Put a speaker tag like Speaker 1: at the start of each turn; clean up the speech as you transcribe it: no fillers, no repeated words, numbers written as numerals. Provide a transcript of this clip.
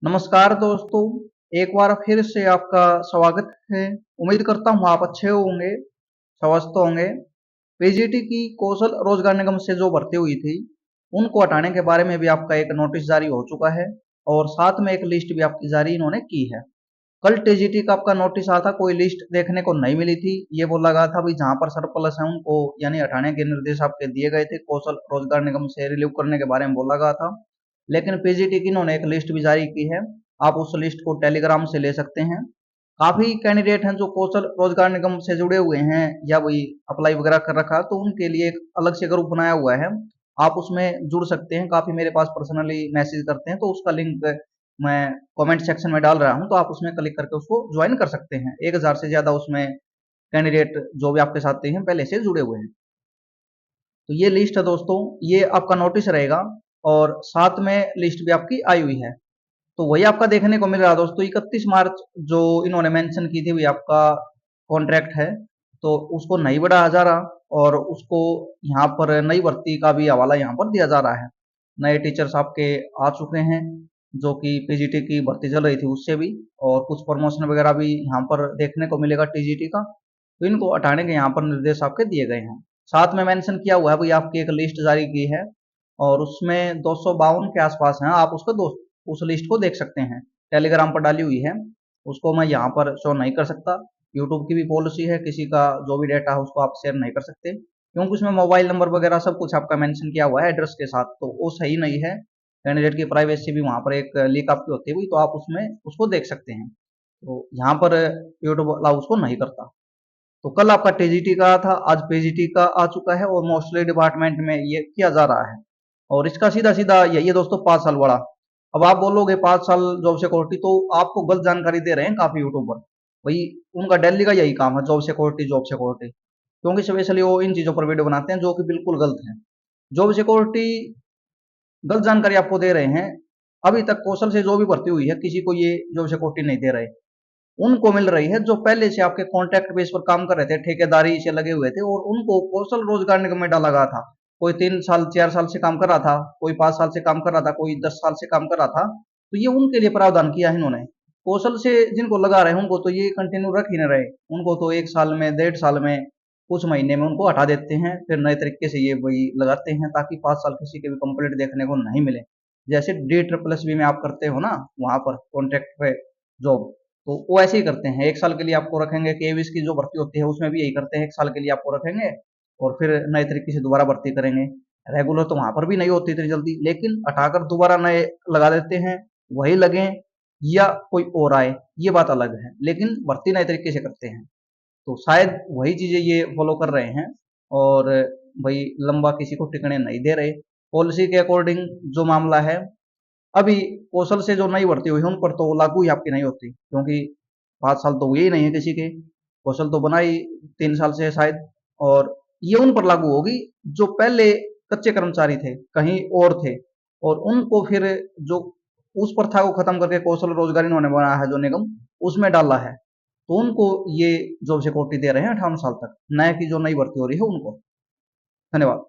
Speaker 1: नमस्कार दोस्तों, एक बार फिर से आपका स्वागत है। उम्मीद करता हूँ आप अच्छे होंगे, स्वस्थ होंगे। पीजीटी की कौशल रोजगार निगम से जो भर्ती हुई थी, उनको हटाने के बारे में भी आपका एक नोटिस जारी हो चुका है और साथ में एक लिस्ट भी आपकी जारी इन्होंने की है। कल टीजीटी का आपका नोटिस आया था, कोई लिस्ट देखने को नहीं मिली थी। ये बोला गया था भाई जहाँ पर सरप्लस है उनको यानी हटाने के निर्देश आपके दिए गए थे, कौशल रोजगार निगम से रिलीव करने के बारे में बोला गया था। लेकिन पीजीटी की इन्होंने एक लिस्ट भी जारी की है, आप उस लिस्ट को टेलीग्राम से ले सकते हैं। काफी कैंडिडेट हैं जो कौशल रोजगार निगम से जुड़े हुए हैं या वही अप्लाई वगैरह कर रखा है, तो उनके लिए एक अलग से ग्रुप बनाया हुआ है, आप उसमें जुड़ सकते हैं। काफी मेरे पास पर्सनली मैसेज करते हैं, तो उसका लिंक मैं कमेंट सेक्शन में डाल रहा हूं, तो आप उसमें क्लिक करके उसको ज्वाइन कर सकते हैं। 1000 से ज्यादा उसमें कैंडिडेट जो भी आपके साथ हैं पहले से जुड़े हुए हैं। तो ये लिस्ट है दोस्तों, ये आपका नोटिस रहेगा और साथ में लिस्ट भी आपकी आई हुई है। तो वही आपका देखने को मिल रहा है दोस्तों। 31 मार्च जो इन्होंने मेंशन की थी वही आपका कॉन्ट्रैक्ट है, तो उसको नहीं बढ़ाया जा रहा और उसको यहाँ पर नई भर्ती का भी हवाला यहाँ पर दिया जा रहा है। नए टीचर्स आपके आ चुके हैं जो कि पीजीटी की भर्ती चल रही थी उससे भी, और कुछ प्रमोशन वगैरह भी यहाँ पर देखने को मिलेगा टीजीटी का। तो इनको हटाने के यहाँ पर निर्देश आपके दिए गए हैं। साथ में मेंशन किया हुआ है भाई, आपकी एक लिस्ट जारी की है और उसमें 252 के आसपास हैं। आप उसको उस लिस्ट को देख सकते हैं, टेलीग्राम पर डाली हुई है। उसको मैं यहाँ पर शो नहीं कर सकता। यूट्यूब की भी पॉलिसी है, किसी का जो भी डेटा है उसको आप शेयर नहीं कर सकते, क्योंकि उसमें मोबाइल नंबर वगैरह सब कुछ आपका मेंशन किया हुआ है एड्रेस के साथ, तो वो सही नहीं है। कैंडिडेट की प्राइवेसी भी वहाँ पर एक लीक आपकी होती हुई, तो आप उसमें उसको देख सकते हैं। तो यहाँ पर यूट्यूब अलाउ उसको नहीं करता। तो कल आपका टीजीटी का था, आज पीजीटी का आ चुका है और मोस्टली डिपार्टमेंट में ये किया जा रहा है। और इसका सीधा सीधा यही है दोस्तों, 5 साल वाला। अब आप बोलोगे 5 साल जॉब सिक्योरिटी, तो आपको गलत जानकारी दे रहे हैं काफी यूट्यूबर। भाई उनका दिल्ली का यही काम है, जॉब सिक्योरिटी जॉब सिक्योरिटी, क्योंकि स्पेशली वो इन चीजों पर वीडियो बनाते हैं जो कि बिल्कुल गलत है। जॉब सिक्योरिटी गलत जानकारी आपको दे रहे हैं। अभी तक कौशल से जो भी भर्ती हुई है किसी को ये जॉब सिक्योरिटी नहीं दे रहे। उनको मिल रही है जो पहले से आपके कॉन्ट्रैक्ट बेस पर काम कर रहे थे, ठेकेदारी से लगे हुए थे, और उनको कौशल रोजगार निगम में डाला गया था। कोई 3 साल 4 साल से काम कर रहा था, कोई 5 साल से काम कर रहा था, कोई 10 साल से काम कर रहा था। तो ये उनके लिए प्रावधान किया है इन्होंने। कौशल से जिनको लगा रहे हैं उनको तो ये कंटिन्यू रख ही नहीं रहे। उनको तो 1 साल में 1.5 साल में कुछ महीने में उनको हटा देते हैं, फिर नए तरीके से ये वही लगाते हैं ताकि 5 साल किसी के भी कंप्लीट देखने को नहीं मिले। जैसे DSSS में आप करते हो ना, वहां पर कॉन्ट्रैक्ट पे जॉब, तो वो ऐसे ही करते हैं। 1 साल के लिए आपको रखेंगे, केवीएस की जो भर्ती होती है उसमें भी यही करते हैं, 1 साल के लिए आपको रखेंगे और फिर नए तरीके से दोबारा भर्ती करेंगे। रेगुलर तो वहां पर भी नहीं होती इतनी जल्दी, लेकिन हटाकर दोबारा नए लगा देते हैं। वही लगे या कोई और आए, ये बात अलग है, लेकिन भर्ती नए तरीके से करते हैं। तो शायद वही चीजें ये फॉलो कर रहे हैं और भाई लंबा किसी को टिकने नहीं दे रहे। पॉलिसी के अकॉर्डिंग जो मामला है, अभी कौशल से जो नई भर्ती हुई है उन पर तो लागू ही आपकी नहीं होती, क्योंकि 5 साल तो हुए ही नहीं है किसी के। कौशल तो बना ही 3 साल से है शायद, और ये उन पर लागू होगी जो पहले कच्चे कर्मचारी थे, कहीं और थे, और उनको फिर जो उस प्रथा को खत्म करके कौशल रोजगार इन्होंने बनाया है जो निगम, उसमें डाला है, तो उनको ये जॉब सिक्योरिटी दे रहे हैं 58 साल तक, नए की जो नई भर्ती हो रही है उनको। धन्यवाद।